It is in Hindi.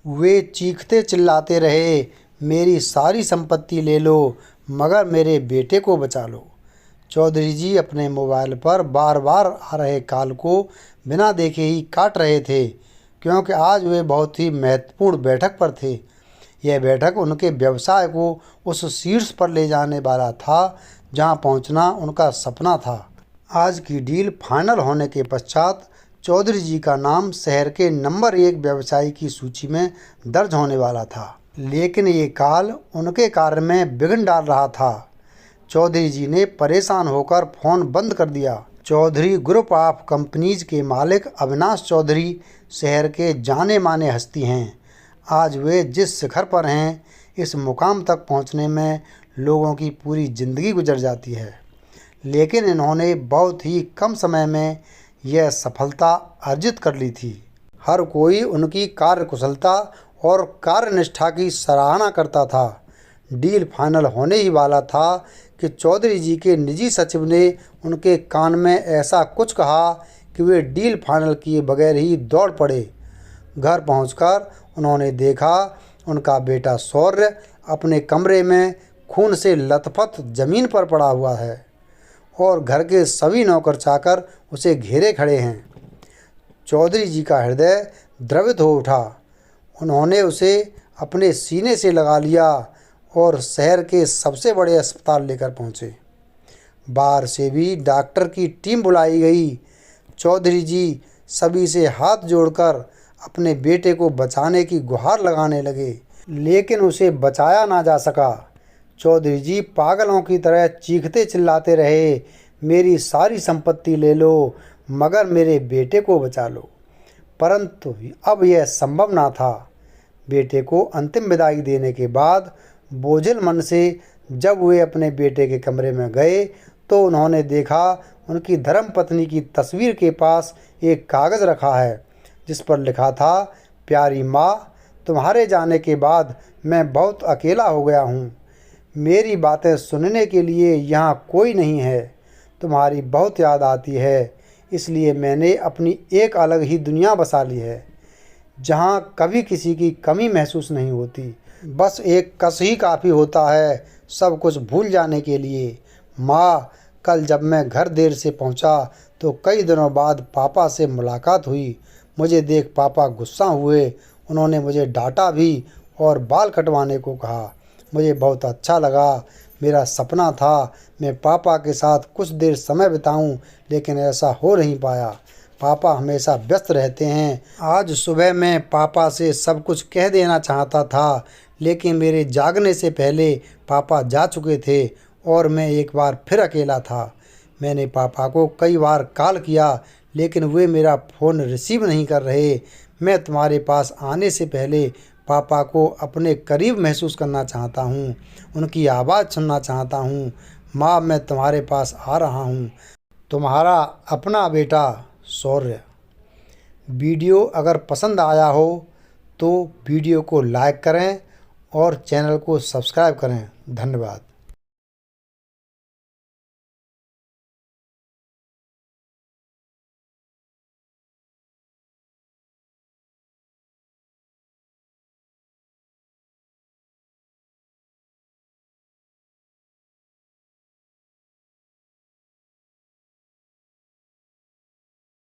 वे चीखते चिल्लाते रहे, मेरी सारी संपत्ति ले लो मगर मेरे बेटे को बचा लो। चौधरी जी अपने मोबाइल पर बार बार आ रहे कॉल को बिना देखे ही काट रहे थे, क्योंकि आज वे बहुत ही महत्वपूर्ण बैठक पर थे। यह बैठक उनके व्यवसाय को उस शीर्ष पर ले जाने वाला था जहां पहुंचना उनका सपना था। आज की डील फाइनल होने के पश्चात चौधरी जी का नाम शहर के नंबर 1 व्यवसायी की सूची में दर्ज होने वाला था। लेकिन ये कॉल उनके कार्य में विघ्न डाल रहा था। चौधरी जी ने परेशान होकर फ़ोन बंद कर दिया। चौधरी ग्रुप ऑफ कंपनीज के मालिक अविनाश चौधरी शहर के जाने माने हस्ती हैं। आज वे जिस शिखर पर हैं, इस मुकाम तक पहुंचने में लोगों की पूरी ज़िंदगी गुजर जाती है, लेकिन इन्होंने बहुत ही कम समय में यह सफलता अर्जित कर ली थी। हर कोई उनकी कार्यकुशलता और कार्यनिष्ठा की सराहना करता था। डील फाइनल होने ही वाला था कि चौधरी जी के निजी सचिव ने उनके कान में ऐसा कुछ कहा कि वे डील फाइनल किए बगैर ही दौड़ पड़े। घर पहुंचकर उन्होंने देखा उनका बेटा शौर्य अपने कमरे में खून से लथपथ जमीन पर पड़ा हुआ है और घर के सभी नौकर चाकर उसे घेरे खड़े हैं। चौधरी जी का हृदय द्रवित हो उठा। उन्होंने उसे अपने सीने से लगा लिया और शहर के सबसे बड़े अस्पताल लेकर पहुंचे। बाहर से भी डॉक्टर की टीम बुलाई गई। चौधरी जी सभी से हाथ जोड़कर अपने बेटे को बचाने की गुहार लगाने लगे, लेकिन उसे बचाया ना जा सका। चौधरी जी पागलों की तरह चीखते चिल्लाते रहे, मेरी सारी संपत्ति ले लो मगर मेरे बेटे को बचा लो। परंतु अब यह संभव ना था। बेटे को अंतिम विदाई देने के बाद बोझिल मन से जब वे अपने बेटे के कमरे में गए तो उन्होंने देखा उनकी धर्मपत्नी की तस्वीर के पास एक कागज़ रखा है जिस पर लिखा था, प्यारी माँ, तुम्हारे जाने के बाद मैं बहुत अकेला हो गया हूँ। मेरी बातें सुनने के लिए यहाँ कोई नहीं है। तुम्हारी बहुत याद आती है, इसलिए मैंने अपनी एक अलग ही दुनिया बसा ली है जहाँ कभी किसी की कमी महसूस नहीं होती। बस एक कस ही काफ़ी होता है सब कुछ भूल जाने के लिए। माँ, कल जब मैं घर देर से पहुँचा तो कई दिनों बाद पापा से मुलाकात हुई। मुझे देख पापा गुस्सा हुए। उन्होंने मुझे डांटा भी और बाल कटवाने को कहा। मुझे बहुत अच्छा लगा। मेरा सपना था मैं पापा के साथ कुछ देर समय बिताऊं, लेकिन ऐसा हो नहीं पाया। पापा हमेशा व्यस्त रहते हैं। आज सुबह मैं पापा से सब कुछ कह देना चाहता था, लेकिन मेरे जागने से पहले पापा जा चुके थे और मैं एक बार फिर अकेला था। मैंने पापा को कई बार कॉल किया, लेकिन वे मेरा फ़ोन रिसीव नहीं कर रहे। मैं तुम्हारे पास आने से पहले पापा को अपने करीब महसूस करना चाहता हूँ, उनकी आवाज़ सुनना चाहता हूँ। माँ, मैं तुम्हारे पास आ रहा हूँ। तुम्हारा अपना बेटा शौर्य। वीडियो अगर पसंद आया हो तो वीडियो को लाइक करें और चैनल को सब्सक्राइब करें। धन्यवाद।